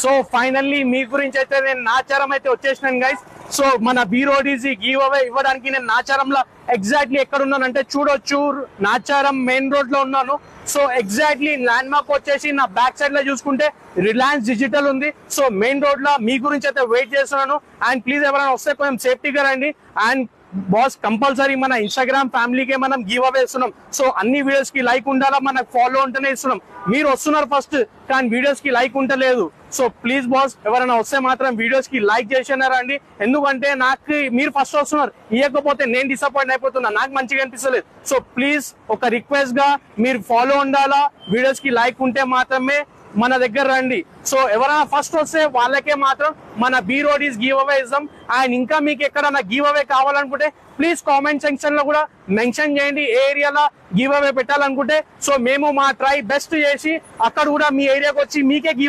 So finally మీ గురించి అయితే నేను నాచారం అయితే వచ్చేసినాను గైస్. సో మన బీరోడీజీ గివ్ అవే ఇవ్వడానికి నేను నాచారంలో ఎగ్జాక్ట్లీ ఎక్కడ ఉన్నానంటే చూడొచ్చు, నాచారం మెయిన్ రోడ్ లో ఉన్నాను. సో ఎగ్జాక్ట్లీ ల్యాండ్ మార్క్ వచ్చేసి నా బ్యాక్ సైడ్ లో చూసుకుంటే రిలయన్స్ డిజిటల్ ఉంది. సో మెయిన్ రోడ్ లో మీ గురించి అయితే వెయిట్ చేస్తున్నాను. అండ్ ప్లీజ్ ఎవరైనా వస్తే కొంచెం సేఫ్టీగా రండి. అండ్ బాస్ కంపల్సరీ మన ఇన్స్టాగ్రామ్ ఫ్యామిలీకే మనం గివ్ అవే ఇస్తున్నాం. సో అన్ని వీడియోస్ కి లైక్ ఉండాలా, మనకు ఫాలో ఉంటేనే ఇస్తున్నాం. మీరు వస్తున్నారు ఫస్ట్ కానీ వీడియోస్ కి లైక్ ఉంటలేదు. సో ప్లీజ్ బాస్ ఎవరైనా వస్తే మాత్రం వీడియోస్ కి లైక్ చేసినారండి. ఎందుకంటే నాకు మీరు ఫస్ట్ వస్తున్నారు, ఇవ్వకపోతే నేను డిసప్పాయింట్ అయిపోతున్నా, నాకు మంచిగా అనిపిస్తలేదు. సో ప్లీజ్ ఒక రిక్వెస్ట్ గా మీరు ఫాలో ఉండాలా, వీడియోస్ కి లైక్ ఉంటే మాత్రమే మన దగ్గర రండి. సో ఎవరైనా ఫస్ట్ వస్తే వాళ్ళకే మాత్రం మన బీరోడీస్ గివ్ అవే ఇస్తాం. అండ్ ఇంకా మీకు ఎక్కడన్నా గివ్ అవే కావాలనుకుంటే ప్లీజ్ కామెంట్ సెక్షన్ లో కూడా మెన్షన్ చేయండి ఏ ఏరియాలో గివ్ అవే పెట్టాలనుకుంటే. సో మేము మా ట్రై బెస్ట్ చేసి అక్కడ కూడా మీ ఏరియాకి వచ్చి మీకే గివ్